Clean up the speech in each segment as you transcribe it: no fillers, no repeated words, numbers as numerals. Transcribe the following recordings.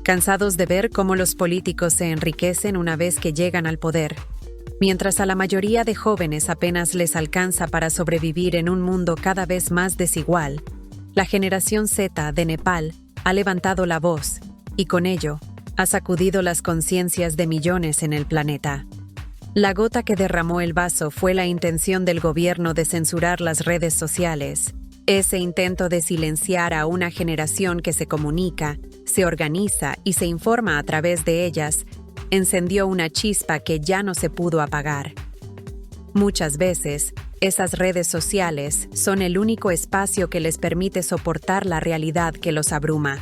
cansados de ver cómo los políticos se enriquecen una vez que llegan al poder, mientras a la mayoría de jóvenes apenas les alcanza para sobrevivir en un mundo cada vez más desigual. La generación Z de Nepal ha levantado la voz y con ello ha sacudido las conciencias de millones en el planeta. La gota que derramó el vaso fue la intención del gobierno de censurar las redes sociales. Ese intento de silenciar a una generación que se comunica, se organiza y se informa a través de ellas, encendió una chispa que ya no se pudo apagar. Muchas veces, esas redes sociales son el único espacio que les permite soportar la realidad que los abruma.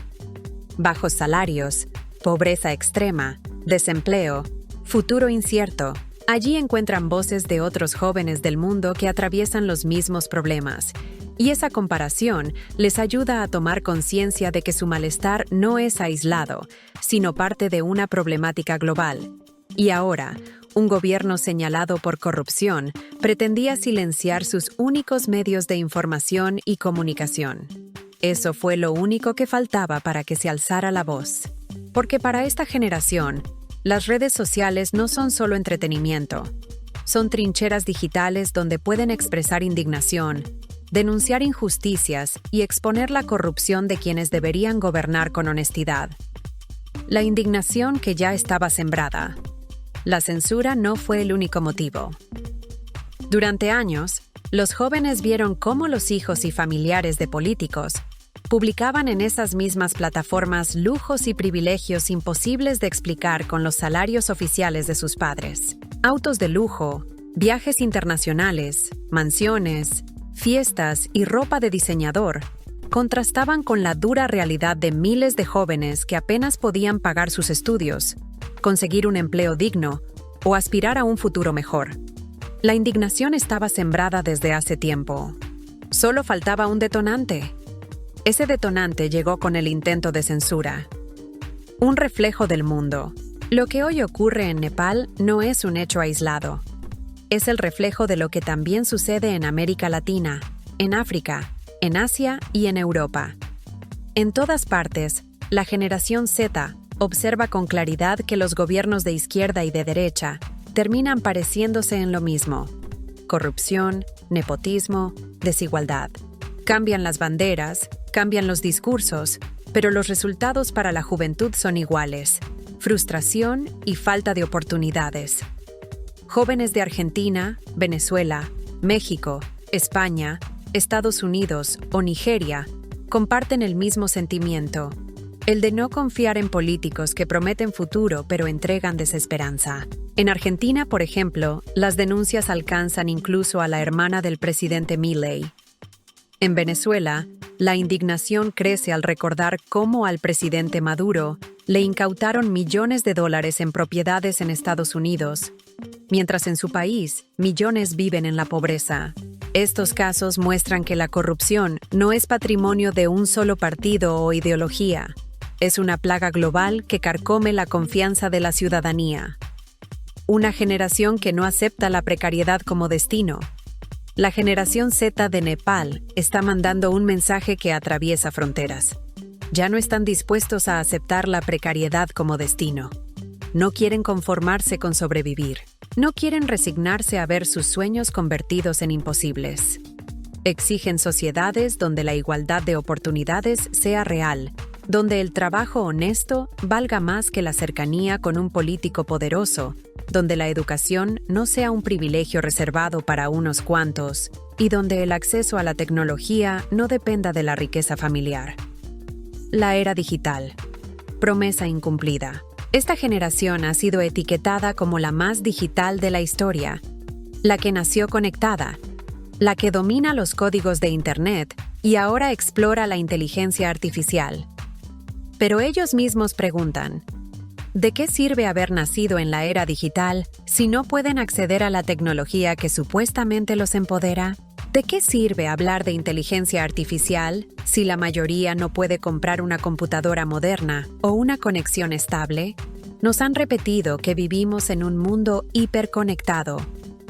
Bajos salarios, pobreza extrema, desempleo, futuro incierto. Allí encuentran voces de otros jóvenes del mundo que atraviesan los mismos problemas. Y esa comparación les ayuda a tomar conciencia de que su malestar no es aislado, sino parte de una problemática global. Y ahora, un gobierno señalado por corrupción pretendía silenciar sus únicos medios de información y comunicación. Eso fue lo único que faltaba para que se alzara la voz. Porque para esta generación, las redes sociales no son solo entretenimiento. Son trincheras digitales donde pueden expresar indignación, denunciar injusticias y exponer la corrupción de quienes deberían gobernar con honestidad. La indignación que ya estaba sembrada. La censura no fue el único motivo. Durante años, los jóvenes vieron cómo los hijos y familiares de políticos publicaban en esas mismas plataformas lujos y privilegios imposibles de explicar con los salarios oficiales de sus padres. Autos de lujo, viajes internacionales, mansiones, fiestas y ropa de diseñador contrastaban con la dura realidad de miles de jóvenes que apenas podían pagar sus estudios, conseguir un empleo digno o aspirar a un futuro mejor. La indignación estaba sembrada desde hace tiempo. Solo faltaba un detonante. Ese detonante llegó con el intento de censura. Un reflejo del mundo. Lo que hoy ocurre en Nepal no es un hecho aislado. Es el reflejo de lo que también sucede en América Latina, en África, en Asia y en Europa. En todas partes, la generación Z observa con claridad que los gobiernos de izquierda y de derecha terminan pareciéndose en lo mismo: corrupción, nepotismo, desigualdad. Cambian las banderas, cambian los discursos, pero los resultados para la juventud son iguales: frustración y falta de oportunidades. Jóvenes de Argentina, Venezuela, México, España, Estados Unidos o Nigeria comparten el mismo sentimiento: el de no confiar en políticos que prometen futuro pero entregan desesperanza. En Argentina, por ejemplo, las denuncias alcanzan incluso a la hermana del presidente Milei. En Venezuela, la indignación crece al recordar cómo al presidente Maduro le incautaron millones de dólares en propiedades en Estados Unidos, mientras en su país millones viven en la pobreza. Estos casos muestran que la corrupción no es patrimonio de un solo partido o ideología. Es una plaga global que carcome la confianza de la ciudadanía. Una generación que no acepta la precariedad como destino. La generación Z de Nepal está mandando un mensaje que atraviesa fronteras. Ya no están dispuestos a aceptar la precariedad como destino. No quieren conformarse con sobrevivir. No quieren resignarse a ver sus sueños convertidos en imposibles. Exigen sociedades donde la igualdad de oportunidades sea real, donde el trabajo honesto valga más que la cercanía con un político poderoso, donde la educación no sea un privilegio reservado para unos cuantos y donde el acceso a la tecnología no dependa de la riqueza familiar. La era digital. Promesa incumplida. Esta generación ha sido etiquetada como la más digital de la historia, la que nació conectada, la que domina los códigos de Internet y ahora explora la inteligencia artificial. Pero ellos mismos preguntan: ¿de qué sirve haber nacido en la era digital si no pueden acceder a la tecnología que supuestamente los empodera? ¿De qué sirve hablar de inteligencia artificial si la mayoría no puede comprar una computadora moderna o una conexión estable? Nos han repetido que vivimos en un mundo hiperconectado,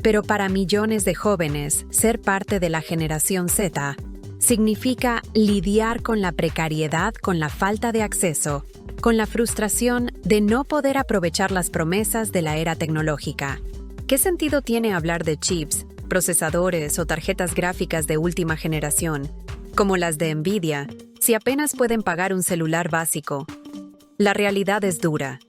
pero para millones de jóvenes, ser parte de la generación Z significa lidiar con la precariedad, con la falta de acceso, con la frustración de no poder aprovechar las promesas de la era tecnológica. ¿Qué sentido tiene hablar de chips, procesadores o tarjetas gráficas de última generación, como las de Nvidia, si apenas pueden pagar un celular básico? La realidad es dura.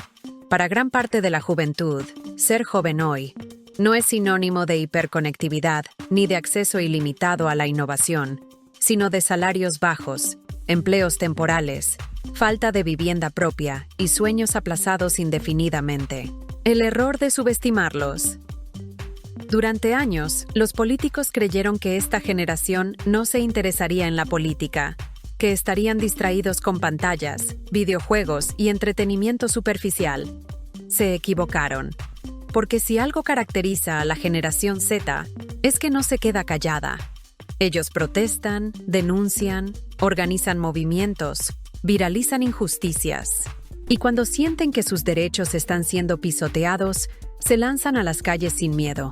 Para gran parte de la juventud, ser joven hoy no es sinónimo de hiperconectividad ni de acceso ilimitado a la innovación, sino de salarios bajos, empleos temporales, falta de vivienda propia y sueños aplazados indefinidamente. El error de subestimarlos. Durante años, los políticos creyeron que esta generación no se interesaría en la política, que estarían distraídos con pantallas, videojuegos y entretenimiento superficial. Se equivocaron. Porque si algo caracteriza a la generación Z, es que no se queda callada. Ellos protestan, denuncian, organizan movimientos, viralizan injusticias. Y cuando sienten que sus derechos están siendo pisoteados, se lanzan a las calles sin miedo.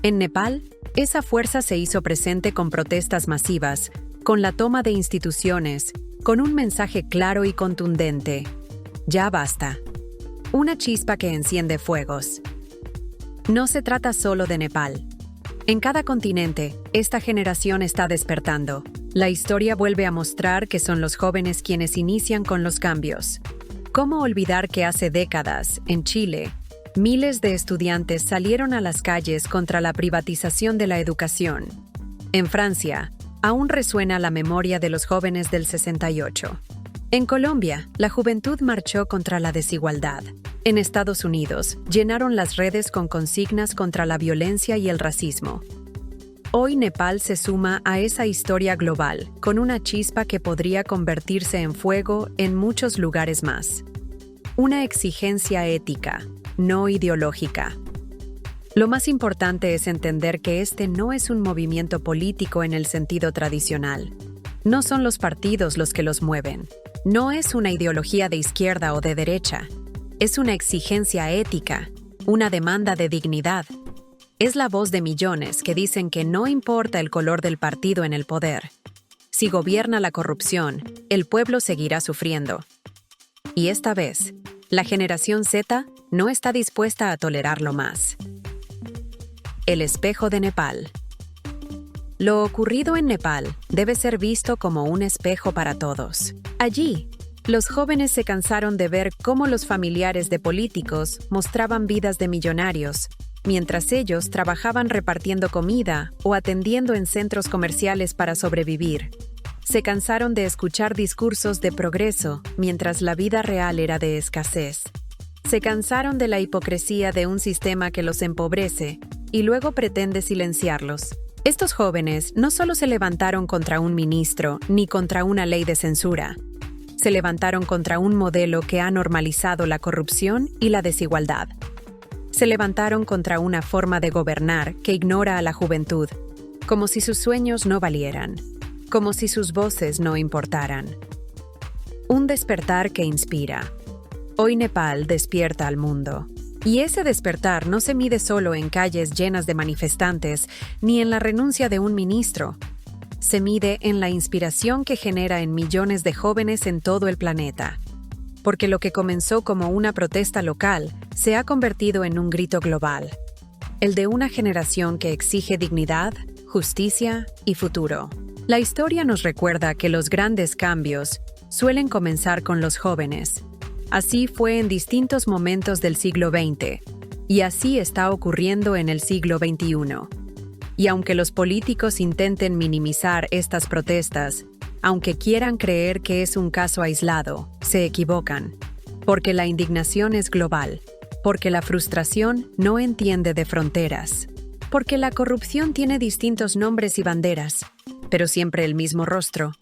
En Nepal, esa fuerza se hizo presente con protestas masivas, con la toma de instituciones, con un mensaje claro y contundente. Ya basta. Una chispa que enciende fuegos. No se trata solo de Nepal. En cada continente, esta generación está despertando. La historia vuelve a mostrar que son los jóvenes quienes inician con los cambios. ¿Cómo olvidar que hace décadas, en Chile, miles de estudiantes salieron a las calles contra la privatización de la educación? En Francia, aún resuena la memoria de los jóvenes del 68. En Colombia, la juventud marchó contra la desigualdad. En Estados Unidos, llenaron las redes con consignas contra la violencia y el racismo. Hoy Nepal se suma a esa historia global, con una chispa que podría convertirse en fuego en muchos lugares más. Una exigencia ética, no ideológica. Lo más importante es entender que este no es un movimiento político en el sentido tradicional. No son los partidos los que los mueven. No es una ideología de izquierda o de derecha. Es una exigencia ética, una demanda de dignidad. Es la voz de millones que dicen que no importa el color del partido en el poder. Si gobierna la corrupción, el pueblo seguirá sufriendo. Y esta vez, la generación Z no está dispuesta a tolerarlo más. El espejo de Nepal. Lo ocurrido en Nepal debe ser visto como un espejo para todos. Allí, los jóvenes se cansaron de ver cómo los familiares de políticos mostraban vidas de millonarios, mientras ellos trabajaban repartiendo comida o atendiendo en centros comerciales para sobrevivir. Se cansaron de escuchar discursos de progreso, mientras la vida real era de escasez. Se cansaron de la hipocresía de un sistema que los empobrece y luego pretende silenciarlos. Estos jóvenes no solo se levantaron contra un ministro ni contra una ley de censura. Se levantaron contra un modelo que ha normalizado la corrupción y la desigualdad. Se levantaron contra una forma de gobernar que ignora a la juventud, como si sus sueños no valieran, como si sus voces no importaran. Un despertar que inspira. Hoy Nepal despierta al mundo. Y ese despertar no se mide solo en calles llenas de manifestantes, ni en la renuncia de un ministro. Se mide en la inspiración que genera en millones de jóvenes en todo el planeta. Porque lo que comenzó como una protesta local se ha convertido en un grito global. El de una generación que exige dignidad, justicia y futuro. La historia nos recuerda que los grandes cambios suelen comenzar con los jóvenes. Así fue en distintos momentos del siglo XX, y así está ocurriendo en el siglo XXI. Y aunque los políticos intenten minimizar estas protestas, aunque quieran creer que es un caso aislado, se equivocan. Porque la indignación es global, porque la frustración no entiende de fronteras, porque la corrupción tiene distintos nombres y banderas, pero siempre el mismo rostro,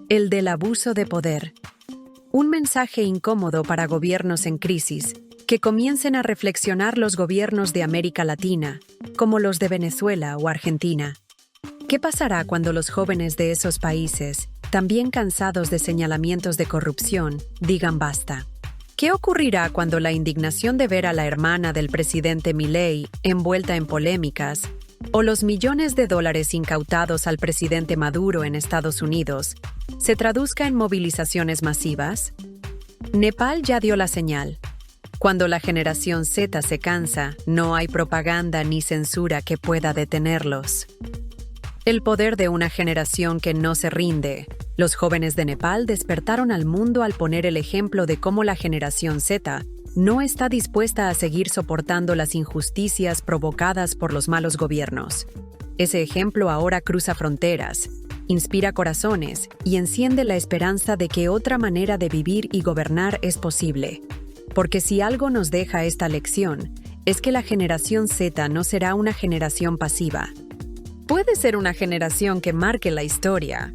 el del abuso de poder. Un mensaje incómodo para gobiernos en crisis, que comiencen a reflexionar los gobiernos de América Latina, como los de Venezuela o Argentina. ¿Qué pasará cuando los jóvenes de esos países, también cansados de señalamientos de corrupción, digan basta? ¿Qué ocurrirá cuando la indignación de ver a la hermana del presidente Milei envuelta en polémicas, o los millones de dólares incautados al presidente Maduro en Estados Unidos, se traduzca en movilizaciones masivas? Nepal ya dio la señal. Cuando la generación Z se cansa, no hay propaganda ni censura que pueda detenerlos. El poder de una generación que no se rinde. Los jóvenes de Nepal despertaron al mundo al poner el ejemplo de cómo la generación Z no está dispuesta a seguir soportando las injusticias provocadas por los malos gobiernos. Ese ejemplo ahora cruza fronteras, inspira corazones y enciende la esperanza de que otra manera de vivir y gobernar es posible. Porque si algo nos deja esta lección, es que la generación Z no será una generación pasiva. Puede ser una generación que marque la historia,